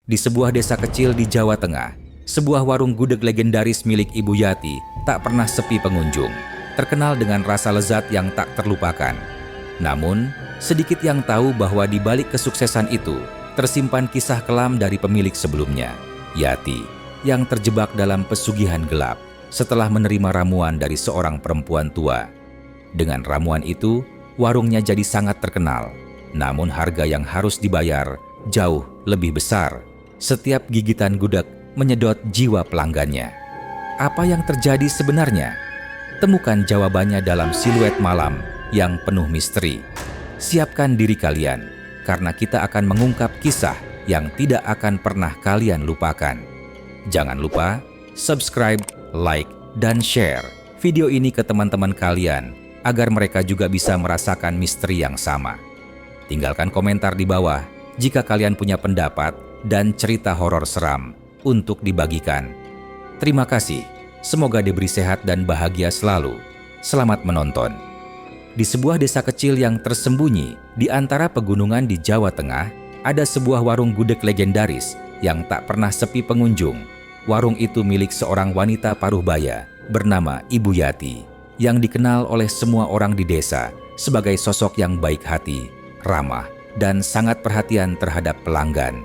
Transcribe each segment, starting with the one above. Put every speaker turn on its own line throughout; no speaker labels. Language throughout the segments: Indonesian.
Di sebuah desa kecil di Jawa Tengah, sebuah warung gudeg legendaris milik Ibu Yati tak pernah sepi pengunjung, terkenal dengan rasa lezat yang tak terlupakan. Namun, sedikit yang tahu bahwa di balik kesuksesan itu tersimpan kisah kelam dari pemilik sebelumnya, Yati, yang terjebak dalam pesugihan gelap setelah menerima ramuan dari seorang perempuan tua. Dengan ramuan itu, warungnya jadi sangat terkenal, namun harga yang harus dibayar jauh lebih besar. Setiap gigitan gudeg menyedot jiwa pelanggannya. Apa yang terjadi sebenarnya? Temukan jawabannya dalam Siluet Malam yang penuh misteri. Siapkan diri kalian, karena kita akan mengungkap kisah yang tidak akan pernah kalian lupakan. Jangan lupa subscribe, like, dan share video ini ke teman-teman kalian agar mereka juga bisa merasakan misteri yang sama. Tinggalkan komentar di bawah jika kalian punya pendapat dan cerita horor seram untuk dibagikan. Terima kasih. Semoga diberi sehat dan bahagia selalu. Selamat menonton. Di sebuah desa kecil yang tersembunyi di antara pegunungan di Jawa Tengah, ada sebuah warung gudeg legendaris yang tak pernah sepi pengunjung. Warung itu milik seorang wanita paruh-baya bernama Ibu Yati, yang dikenal oleh semua orang di desa sebagai sosok yang baik hati, ramah, dan sangat perhatian terhadap pelanggan.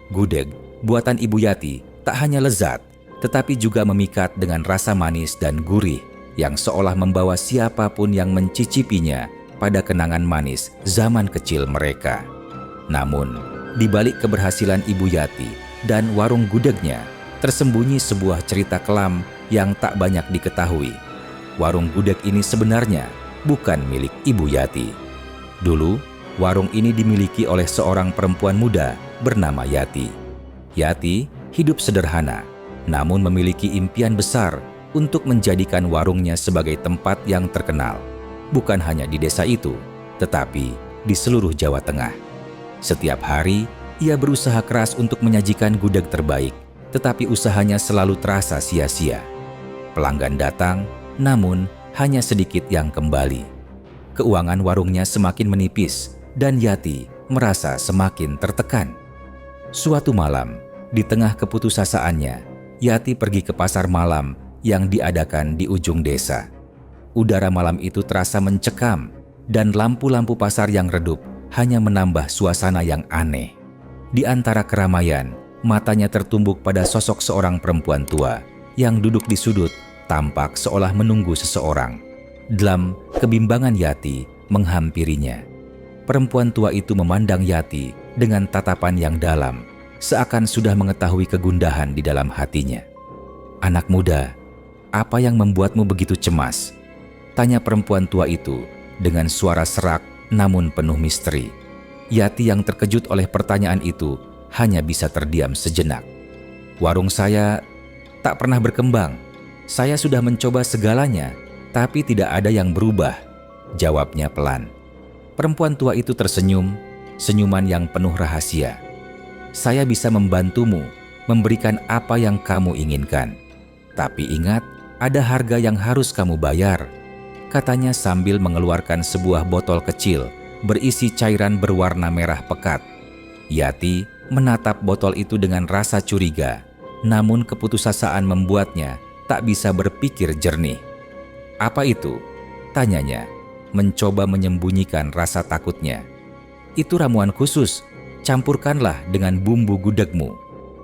Gudeg buatan Ibu Yati tak hanya lezat, tetapi juga memikat dengan rasa manis dan gurih yang seolah membawa siapapun yang mencicipinya pada kenangan manis zaman kecil mereka. Namun, di balik keberhasilan Ibu Yati dan warung gudegnya, tersembunyi sebuah cerita kelam yang tak banyak diketahui. Warung gudeg ini sebenarnya bukan milik Ibu Yati. Dulu, warung ini dimiliki oleh seorang perempuan muda bernama Yati. Yati hidup sederhana, namun memiliki impian besar untuk menjadikan warungnya sebagai tempat yang terkenal, bukan hanya di desa itu, tetapi di seluruh Jawa Tengah. Setiap hari, ia berusaha keras untuk menyajikan gudeg terbaik, tetapi usahanya selalu terasa sia-sia. Pelanggan datang, namun hanya sedikit yang kembali. Keuangan warungnya semakin menipis, dan Yati merasa semakin tertekan. Suatu malam, di tengah keputusasaannya, Yati pergi ke pasar malam yang diadakan di ujung desa. Udara malam itu terasa mencekam, dan lampu-lampu pasar yang redup hanya menambah suasana yang aneh. Di antara keramaian, matanya tertumbuk pada sosok seorang perempuan tua yang duduk di sudut, tampak seolah menunggu seseorang. Dalam kebimbangan, Yati menghampirinya. Perempuan tua itu memandang Yati dengan tatapan yang dalam, seakan sudah mengetahui kegundahan di dalam hatinya. "Anak muda, apa yang membuatmu begitu cemas?" tanya perempuan tua itu dengan suara serak namun penuh misteri. Yati yang terkejut oleh pertanyaan itu hanya bisa terdiam sejenak. "Warung saya tak pernah berkembang. Saya sudah mencoba segalanya, tapi tidak ada yang berubah," jawabnya pelan. Perempuan tua itu tersenyum, senyuman yang penuh rahasia. "Saya bisa membantumu, memberikan apa yang kamu inginkan. Tapi ingat, ada harga yang harus kamu bayar," katanya sambil mengeluarkan sebuah botol kecil berisi cairan berwarna merah pekat. Yati menatap botol itu dengan rasa curiga, namun keputusasaan membuatnya tak bisa berpikir jernih. "Apa itu?" tanyanya, mencoba menyembunyikan rasa takutnya. "Itu ramuan khusus, campurkanlah dengan bumbu gudegmu.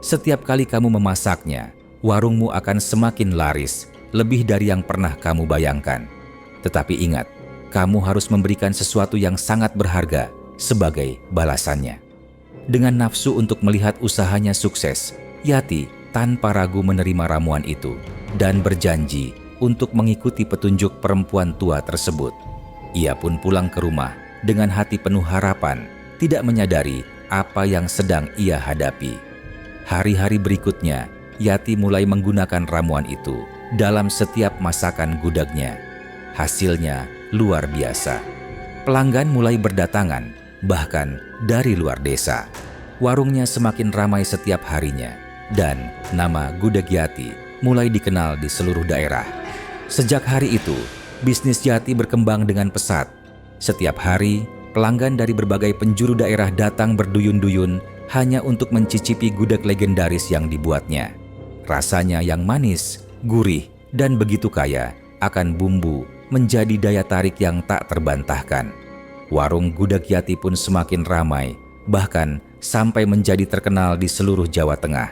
Setiap kali kamu memasaknya, warungmu akan semakin laris, lebih dari yang pernah kamu bayangkan. Tetapi ingat, kamu harus memberikan sesuatu yang sangat berharga sebagai balasannya." Dengan nafsu untuk melihat usahanya sukses, Yati tanpa ragu menerima ramuan itu dan berjanji untuk mengikuti petunjuk perempuan tua tersebut. Ia pun pulang ke rumah dengan hati penuh harapan, tidak menyadari apa yang sedang ia hadapi. Hari-hari berikutnya, Yati mulai menggunakan ramuan itu dalam setiap masakan gudegnya. Hasilnya luar biasa. Pelanggan mulai berdatangan, bahkan dari luar desa. Warungnya semakin ramai setiap harinya, dan nama Gudeg Yati mulai dikenal di seluruh daerah. Sejak hari itu, bisnis Yati berkembang dengan pesat. Setiap hari, pelanggan dari berbagai penjuru daerah datang berduyun-duyun hanya untuk mencicipi gudeg legendaris yang dibuatnya. Rasanya yang manis, gurih, dan begitu kaya akan bumbu menjadi daya tarik yang tak terbantahkan. Warung gudeg Yati pun semakin ramai, bahkan sampai menjadi terkenal di seluruh Jawa Tengah.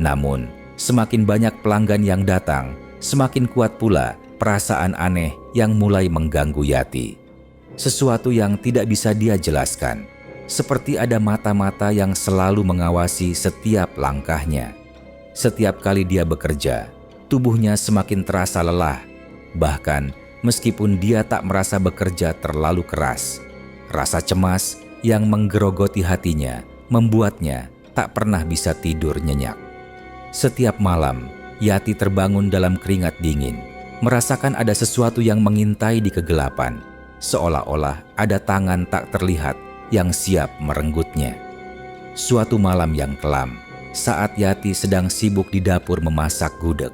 Namun, semakin banyak pelanggan yang datang, semakin kuat pula perasaan aneh yang mulai mengganggu Yati. Sesuatu yang tidak bisa dia jelaskan, seperti ada mata-mata yang selalu mengawasi setiap langkahnya. Setiap kali dia bekerja, tubuhnya semakin terasa lelah. Bahkan, meskipun dia tak merasa bekerja terlalu keras, rasa cemas yang menggerogoti hatinya membuatnya tak pernah bisa tidur nyenyak. Setiap malam, Yati terbangun dalam keringat dingin, merasakan ada sesuatu yang mengintai di kegelapan, seolah-olah ada tangan tak terlihat yang siap merenggutnya. Suatu malam yang kelam, saat Yati sedang sibuk di dapur memasak gudeg,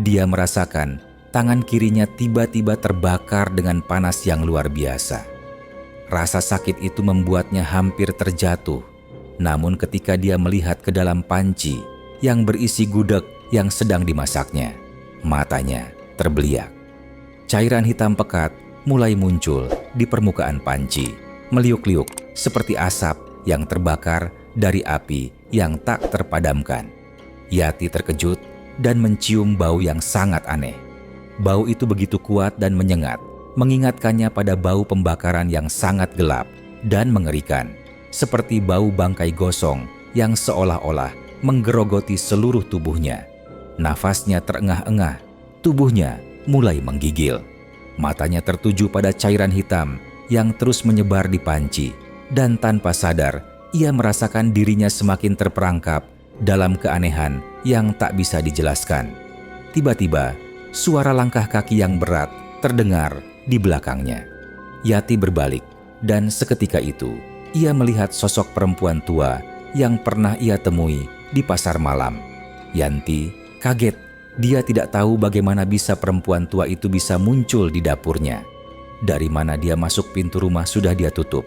dia merasakan tangan kirinya tiba-tiba terbakar dengan panas yang luar biasa. Rasa sakit itu membuatnya hampir terjatuh. Namun ketika dia melihat ke dalam panci yang berisi gudeg yang sedang dimasaknya, matanya terbeliak. Cairan hitam pekat mulai muncul di permukaan panci, meliuk-liuk seperti asap yang terbakar dari api yang tak terpadamkan. Yati terkejut dan mencium bau yang sangat aneh. Bau itu begitu kuat dan menyengat, mengingatkannya pada bau pembakaran yang sangat gelap dan mengerikan, seperti bau bangkai gosong yang seolah-olah menggerogoti seluruh tubuhnya. Nafasnya terengah-engah, tubuhnya mulai menggigil. Matanya tertuju pada cairan hitam yang terus menyebar di panci, dan tanpa sadar, ia merasakan dirinya semakin terperangkap dalam keanehan yang tak bisa dijelaskan. Tiba-tiba, suara langkah kaki yang berat terdengar di belakangnya. Yati berbalik, dan seketika itu, ia melihat sosok perempuan tua yang pernah ia temui di pasar malam. Yanti kaget. Dia tidak tahu bagaimana bisa perempuan tua itu bisa muncul di dapurnya. Dari mana dia masuk pintu rumah sudah dia tutup.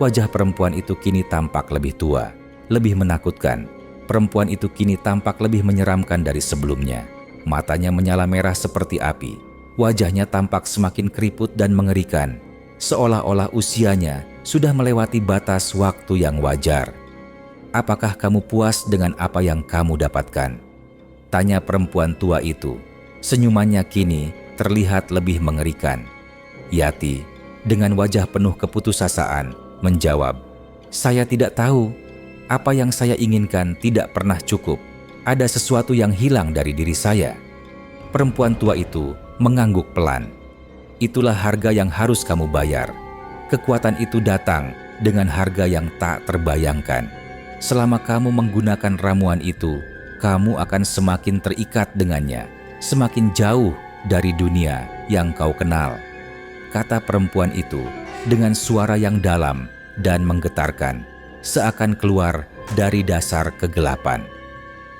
Wajah perempuan itu kini tampak lebih tua, lebih menakutkan. Perempuan itu kini tampak lebih menyeramkan dari sebelumnya. Matanya menyala merah seperti api. Wajahnya tampak semakin keriput dan mengerikan, seolah-olah usianya sudah melewati batas waktu yang wajar. "Apakah kamu puas dengan apa yang kamu dapatkan?" tanya perempuan tua itu. Senyumannya kini terlihat lebih mengerikan. Yati dengan wajah penuh keputusasaan menjawab, "Saya tidak tahu. Apa yang saya inginkan tidak pernah cukup. Ada sesuatu yang hilang dari diri saya." Perempuan tua itu mengangguk pelan. "Itulah harga yang harus kamu bayar. Kekuatan itu datang dengan harga yang tak terbayangkan. Selama kamu menggunakan ramuan itu, kamu akan semakin terikat dengannya, semakin jauh dari dunia yang kau kenal," kata perempuan itu dengan suara yang dalam dan menggetarkan, seakan keluar dari dasar kegelapan.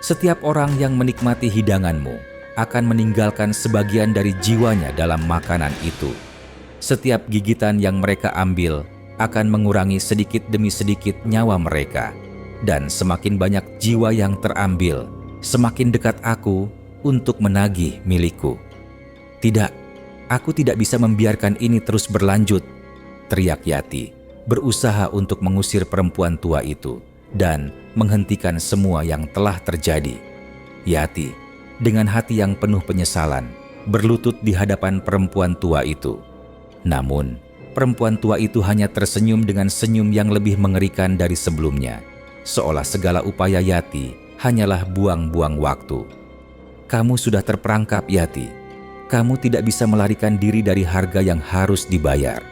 "Setiap orang yang menikmati hidanganmu akan meninggalkan sebagian dari jiwanya dalam makanan itu. Setiap gigitan yang mereka ambil akan mengurangi sedikit demi sedikit nyawa mereka. Dan semakin banyak jiwa yang terambil, semakin dekat aku untuk menagih milikku." "Tidak, aku tidak bisa membiarkan ini terus berlanjut," teriak Yati, berusaha untuk mengusir perempuan tua itu dan menghentikan semua yang telah terjadi. Yati dengan hati yang penuh penyesalan berlutut di hadapan perempuan tua itu. Namun, perempuan tua itu hanya tersenyum dengan senyum yang lebih mengerikan dari sebelumnya, seolah segala upaya Yati hanyalah buang-buang waktu. "Kamu sudah terperangkap, Yati. Kamu tidak bisa melarikan diri dari harga yang harus dibayar.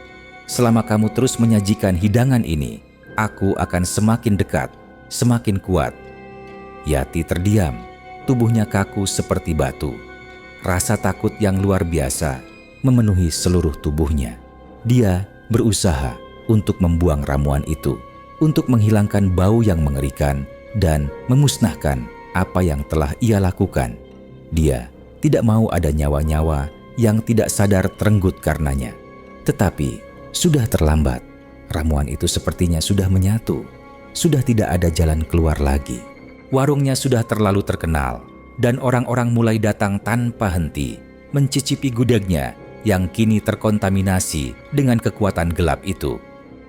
Selama kamu terus menyajikan hidangan ini, aku akan semakin dekat, semakin kuat." Yati terdiam, tubuhnya kaku seperti batu. Rasa takut yang luar biasa memenuhi seluruh tubuhnya. Dia berusaha untuk membuang ramuan itu, untuk menghilangkan bau yang mengerikan dan memusnahkan apa yang telah ia lakukan. Dia tidak mau ada nyawa-nyawa yang tidak sadar terenggut karenanya. Tetapi sudah terlambat. Ramuan itu sepertinya sudah menyatu. sudah tidak ada jalan keluar lagi. Warungnya sudah terlalu terkenal, dan orang-orang mulai datang tanpa henti, mencicipi gudegnya yang kini terkontaminasi dengan kekuatan gelap itu.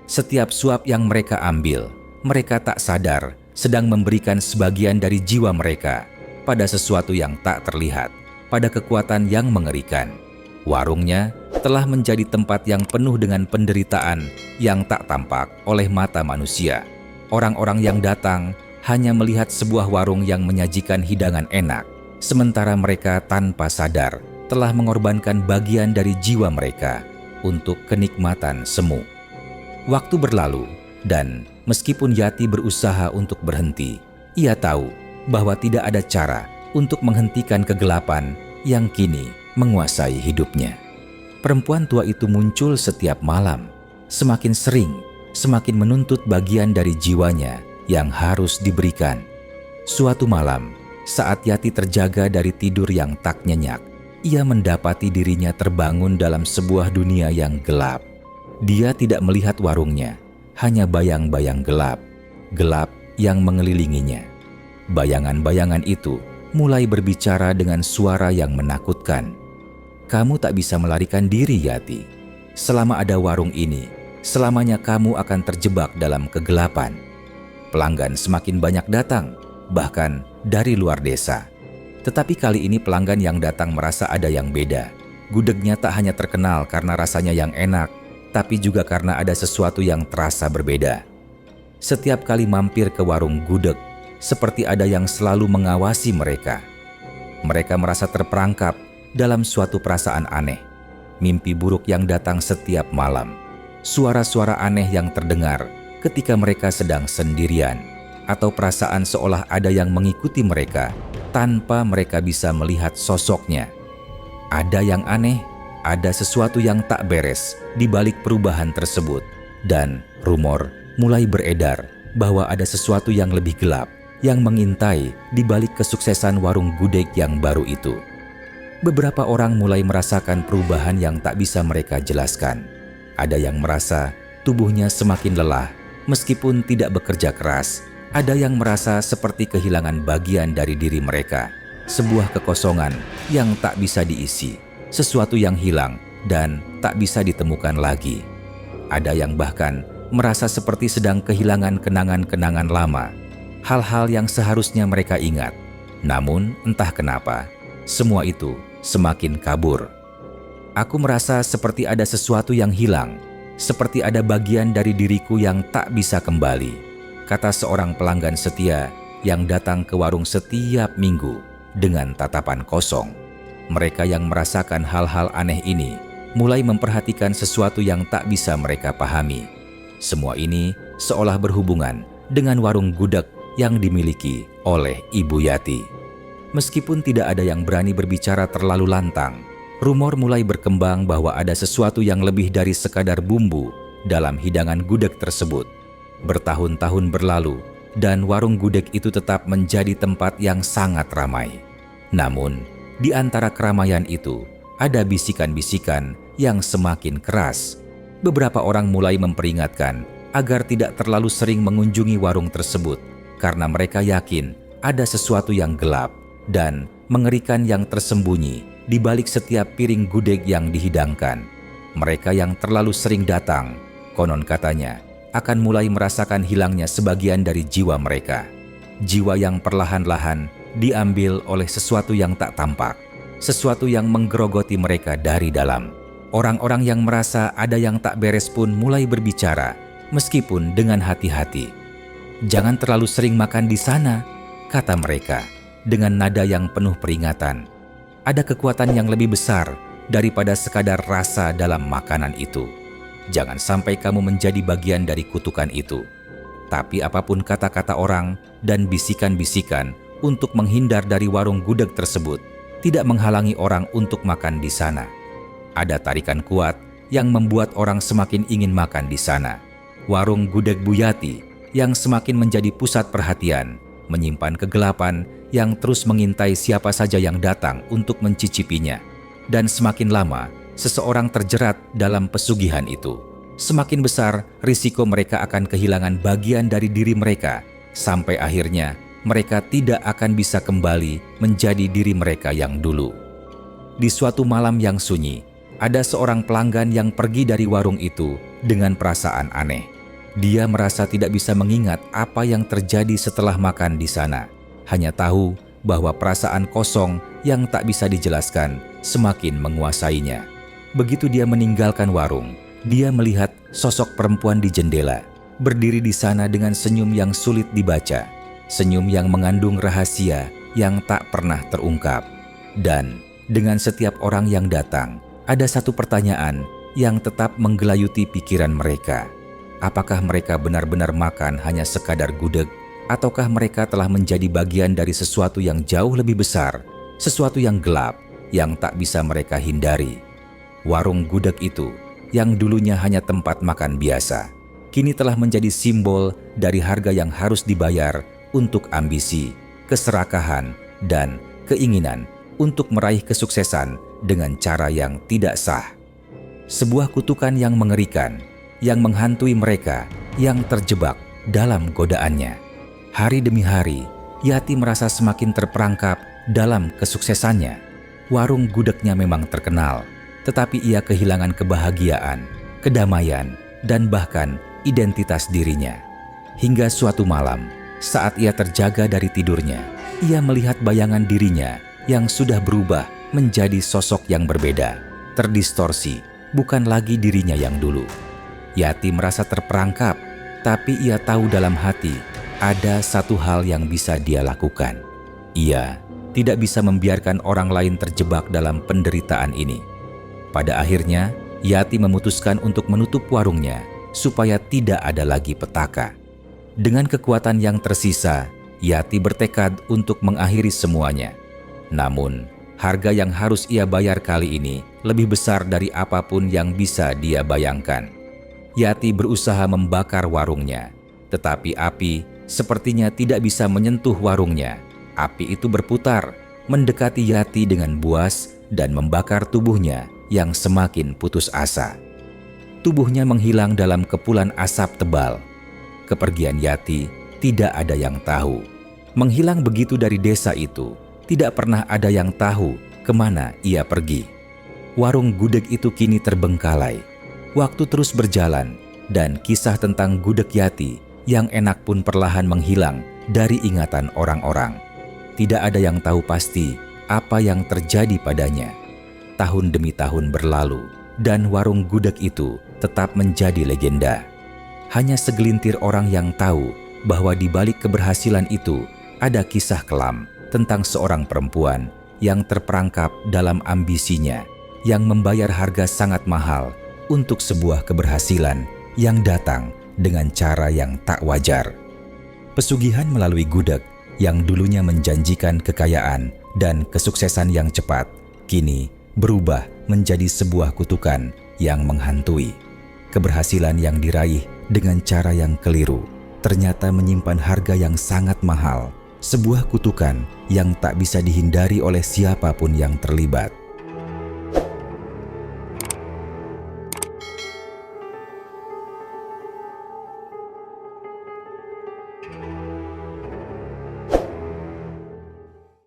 Setiap suap yang mereka ambil, mereka tak sadar sedang memberikan sebagian dari jiwa mereka pada sesuatu yang tak terlihat, pada kekuatan yang mengerikan. Warungnya telah menjadi tempat yang penuh dengan penderitaan yang tak tampak oleh mata manusia. Orang-orang yang datang hanya melihat sebuah warung yang menyajikan hidangan enak, sementara mereka tanpa sadar telah mengorbankan bagian dari jiwa mereka untuk kenikmatan semu. Waktu berlalu, dan meskipun Yati berusaha untuk berhenti, ia tahu bahwa tidak ada cara untuk menghentikan kegelapan yang kini menguasai hidupnya. Perempuan tua itu muncul setiap malam, semakin sering, semakin menuntut bagian dari jiwanya yang harus diberikan. Suatu malam, saat Yati terjaga dari tidur yang tak nyenyak, ia mendapati dirinya terbangun dalam sebuah dunia yang gelap. Dia tidak melihat warungnya, hanya bayang-bayang gelap, gelap yang mengelilinginya. Bayangan-bayangan itu mulai berbicara dengan suara yang menakutkan. Kamu tak bisa melarikan diri, Yati. Selama ada warung ini, selamanya kamu akan terjebak dalam kegelapan. Pelanggan semakin banyak datang, bahkan dari luar desa. Tetapi kali ini pelanggan yang datang merasa ada yang beda. Gudegnya tak hanya terkenal karena rasanya yang enak, tapi juga karena ada sesuatu yang terasa berbeda. Setiap kali mampir ke warung gudeg, seperti ada yang selalu mengawasi mereka. Mereka merasa terperangkap dalam suatu perasaan aneh. Mimpi buruk yang datang setiap malam. Suara-suara aneh yang terdengar ketika mereka sedang sendirian, atau perasaan seolah ada yang mengikuti mereka tanpa mereka bisa melihat sosoknya. Ada yang aneh, ada sesuatu yang tak beres di balik perubahan tersebut, dan rumor mulai beredar bahwa ada sesuatu yang lebih gelap yang mengintai di balik kesuksesan warung gudeg yang baru itu. Beberapa orang mulai merasakan perubahan yang tak bisa mereka jelaskan. Ada yang merasa tubuhnya semakin lelah meskipun tidak bekerja keras. Ada yang merasa seperti kehilangan bagian dari diri mereka, sebuah kekosongan yang tak bisa diisi, sesuatu yang hilang dan tak bisa ditemukan lagi. Ada yang bahkan merasa seperti sedang kehilangan kenangan-kenangan lama, hal-hal yang seharusnya mereka ingat. Namun entah kenapa, semua itu semakin kabur. Aku merasa seperti ada sesuatu yang hilang, seperti ada bagian dari diriku yang tak bisa kembali, kata seorang pelanggan setia yang datang ke warung setiap minggu dengan tatapan kosong. Mereka yang merasakan hal-hal aneh ini mulai memperhatikan sesuatu yang tak bisa mereka pahami. Semua ini seolah berhubungan dengan warung gudeg yang dimiliki oleh Ibu Yati. Meskipun tidak ada yang berani berbicara terlalu lantang, rumor mulai berkembang bahwa ada sesuatu yang lebih dari sekadar bumbu dalam hidangan gudeg tersebut. Bertahun-tahun berlalu, dan warung gudeg itu tetap menjadi tempat yang sangat ramai. Namun, di antara keramaian itu, ada bisikan-bisikan yang semakin keras. Beberapa orang mulai memperingatkan agar tidak terlalu sering mengunjungi warung tersebut, karena mereka yakin ada sesuatu yang gelap dan mengerikan yang tersembunyi di balik setiap piring gudeg yang dihidangkan. Mereka yang terlalu sering datang, konon katanya, akan mulai merasakan hilangnya sebagian dari jiwa mereka. Jiwa yang perlahan-lahan diambil oleh sesuatu yang tak tampak, sesuatu yang menggerogoti mereka dari dalam. Orang-orang yang merasa ada yang tak beres pun mulai berbicara, meskipun dengan hati-hati. Jangan terlalu sering makan di sana, kata mereka, dengan nada yang penuh peringatan. Ada kekuatan yang lebih besar daripada sekadar rasa dalam makanan itu. Jangan sampai kamu menjadi bagian dari kutukan itu. Tapi apapun kata-kata orang dan bisikan-bisikan untuk menghindar dari warung gudeg tersebut tidak menghalangi orang untuk makan di sana. Ada tarikan kuat yang membuat orang semakin ingin makan di sana. Warung gudeg Bu Yati yang semakin menjadi pusat perhatian, menyimpan kegelapan yang terus mengintai siapa saja yang datang untuk mencicipinya. Dan semakin lama, seseorang terjerat dalam pesugihan itu. semakin besar risiko mereka akan kehilangan bagian dari diri mereka, sampai akhirnya mereka tidak akan bisa kembali menjadi diri mereka yang dulu. Di suatu malam yang sunyi, ada seorang pelanggan yang pergi dari warung itu dengan perasaan aneh. Dia merasa tidak bisa mengingat apa yang terjadi setelah makan di sana. Hanya tahu bahwa perasaan kosong yang tak bisa dijelaskan semakin menguasainya. Begitu dia meninggalkan warung, dia melihat sosok perempuan di jendela, berdiri di sana dengan senyum yang sulit dibaca, senyum yang mengandung rahasia yang tak pernah terungkap. Dan dengan setiap orang yang datang, ada satu pertanyaan yang tetap menggelayuti pikiran mereka. Apakah mereka benar-benar makan hanya sekadar gudeg, ataukah mereka telah menjadi bagian dari sesuatu yang jauh lebih besar, sesuatu yang gelap, yang tak bisa mereka hindari? Warung gudeg itu, yang dulunya hanya tempat makan biasa, kini telah menjadi simbol dari harga yang harus dibayar untuk ambisi, keserakahan, dan keinginan untuk meraih kesuksesan dengan cara yang tidak sah. Sebuah kutukan yang mengerikan, yang menghantui mereka yang terjebak dalam godaannya. Hari demi hari, Yati merasa semakin terperangkap dalam kesuksesannya. Warung gudegnya memang terkenal, tetapi ia kehilangan kebahagiaan, kedamaian, dan bahkan identitas dirinya. Hingga suatu malam, saat ia terjaga dari tidurnya, ia melihat bayangan dirinya yang sudah berubah menjadi sosok yang berbeda, terdistorsi, bukan lagi dirinya yang dulu. Yati merasa terperangkap, tapi ia tahu dalam hati ada satu hal yang bisa dia lakukan. Ia tidak bisa membiarkan orang lain terjebak dalam penderitaan ini. Pada akhirnya, Yati memutuskan untuk menutup warungnya supaya tidak ada lagi petaka. Dengan kekuatan yang tersisa, Yati bertekad untuk mengakhiri semuanya. Namun, harga yang harus ia bayar kali ini lebih besar dari apapun yang bisa dia bayangkan. Yati berusaha membakar warungnya, tetapi api sepertinya tidak bisa menyentuh warungnya. Api itu berputar, mendekati Yati dengan buas dan membakar tubuhnya yang semakin putus asa. Tubuhnya menghilang dalam kepulan asap tebal. Kepergian Yati tidak ada yang tahu. Menghilang begitu dari desa itu, tidak pernah ada yang tahu kemana ia pergi. Warung gudeg itu kini terbengkalai. Waktu terus berjalan, dan kisah tentang gudeg Yati yang enak pun perlahan menghilang dari ingatan orang-orang. Tidak ada yang tahu pasti apa yang terjadi padanya. Tahun demi tahun berlalu, dan warung gudeg itu tetap menjadi legenda. Hanya segelintir orang yang tahu bahwa di balik keberhasilan itu ada kisah kelam tentang seorang perempuan yang terperangkap dalam ambisinya, yang membayar harga sangat mahal untuk sebuah keberhasilan yang datang dengan cara yang tak wajar. Pesugihan melalui gudeg yang dulunya menjanjikan kekayaan dan kesuksesan yang cepat, kini berubah menjadi sebuah kutukan yang menghantui. Keberhasilan yang diraih dengan cara yang keliru ternyata menyimpan harga yang sangat mahal, sebuah kutukan yang tak bisa dihindari oleh siapapun yang terlibat.